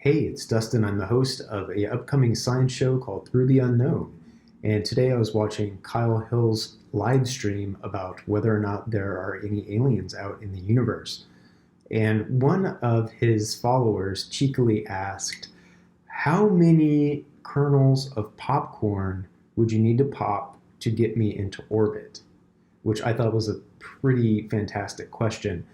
Hey, it's Dustin. I'm the host of a upcoming science show called Through the Unknown. And today I was watching Kyle Hill's live stream about whether or not there are any aliens out in the universe. And one of his followers cheekily asked, how many kernels of popcorn would you need to pop to get me into orbit? Which I thought was a pretty fantastic question.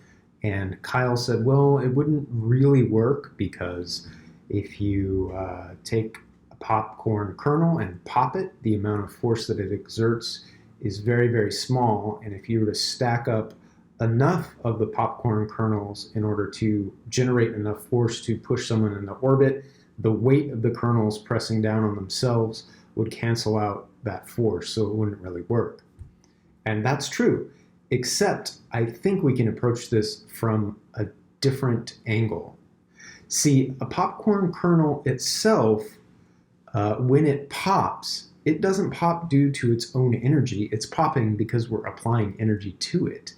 And Kyle said, well, it wouldn't really work because if you take a popcorn kernel and pop it, the amount of force that it exerts is very, very small. And if you were to stack up enough of the popcorn kernels in order to generate enough force to push someone into orbit, the weight of the kernels pressing down on themselves would cancel out that force, so it wouldn't really work. And that's true, except I think we can approach this from a different angle. See, a popcorn kernel itself, when it pops, it doesn't pop due to its own energy. It's popping because we're applying energy to it.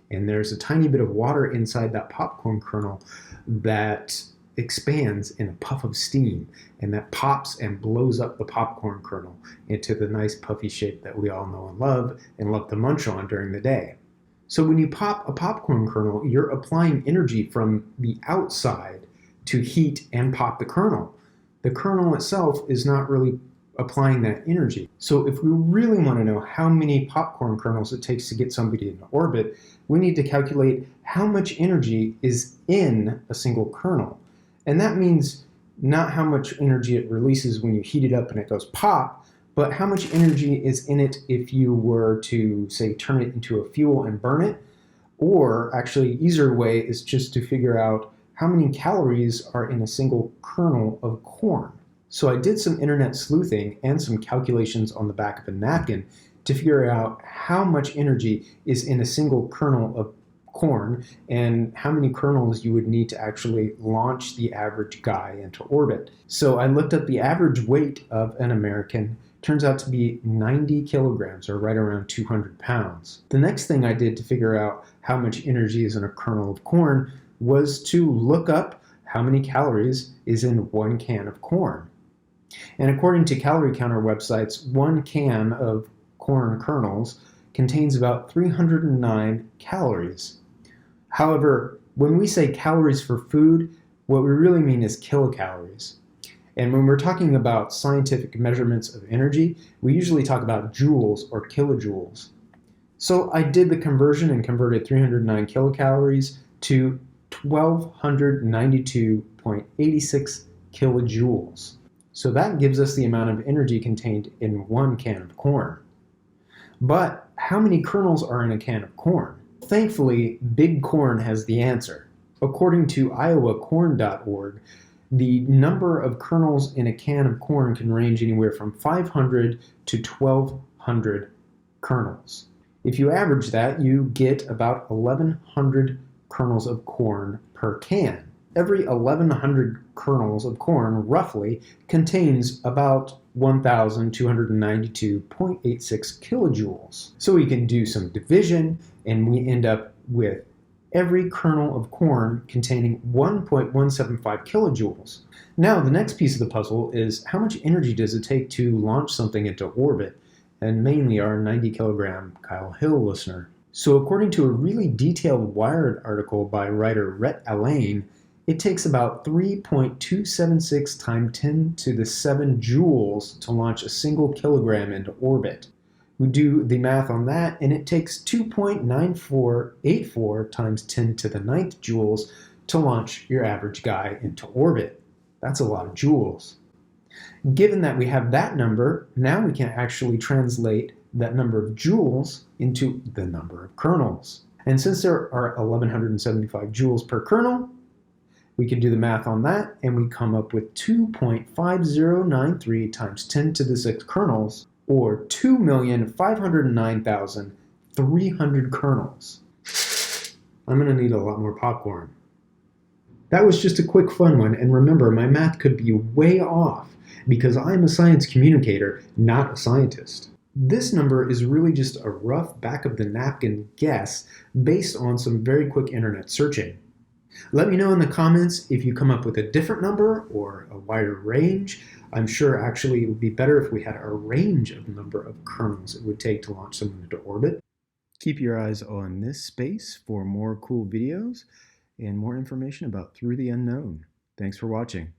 And there's a tiny bit of water inside that popcorn kernel that expands in a puff of steam, and that pops and blows up the popcorn kernel into the nice puffy shape that we all know and love to munch on during the day. So when you pop a popcorn kernel, you're applying energy from the outside to heat and pop the kernel. The kernel itself is not really applying that energy. So if we really want to know how many popcorn kernels it takes to get somebody into orbit, we need to calculate how much energy is in a single kernel. And that means not how much energy it releases when you heat it up and it goes pop, but how much energy is in it if you were to, say, turn it into a fuel and burn it. Or actually, easier way is just to figure out how many calories are in a single kernel of corn. So I did some internet sleuthing and some calculations on the back of a napkin to figure out how much energy is in a single kernel of corn and how many kernels you would need to actually launch the average guy into orbit. So I looked up the average weight of an American. Turns out to be 90 kilograms, or right around 200 pounds. The next thing I did to figure out how much energy is in a kernel of corn was to look up how many calories is in one can of corn. And according to calorie counter websites, one can of corn kernels contains about 309 calories. However, when we say calories for food, what we really mean is kilocalories. And when we're talking about scientific measurements of energy, we usually talk about joules or kilojoules. So I did the conversion and converted 309 kilocalories to 1292.86 kilojoules. So that gives us the amount of energy contained in one can of corn. But how many kernels are in a can of corn? Thankfully, Big Corn has the answer. According to iowacorn.org, the number of kernels in a can of corn can range anywhere from 500 to 1,200 kernels. If you average that, you get about 1,100 kernels of corn per can. Every 1,100 kernels of corn, roughly, contains about 1,292.86 kilojoules. So we can do some division, and we end up with every kernel of corn containing 1.175 kilojoules. Now, the next piece of the puzzle is how much energy does it take to launch something into orbit, and mainly our 90 kilogram Kyle Hill listener. So according to a really detailed Wired article by writer Rhett Allain, it takes about 3.276 times 10 to the 7 joules to launch a single kilogram into orbit. We do the math on that, and it takes 2.9484 times 10 to the 9th joules to launch your average guy into orbit. That's a lot of joules. Given that we have that number, now we can actually translate that number of joules into the number of kernels. And since there are 1,175 joules per kernel, we can do the math on that, and we come up with 2.5093 times 10 to the 6 kernels, or 2,509,300 kernels. I'm going to need a lot more popcorn. That was just a quick fun one, and remember, my math could be way off because I'm a science communicator, not a scientist. This number is really just a rough back of the napkin guess based on some very quick internet searching. Let me know in the comments if you come up with a different number or a wider range. I'm sure actually it would be better if we had a range of the number of kernels it would take to launch someone into orbit. Keep your eyes on this space for more cool videos and more information about Through the Unknown. Thanks for watching.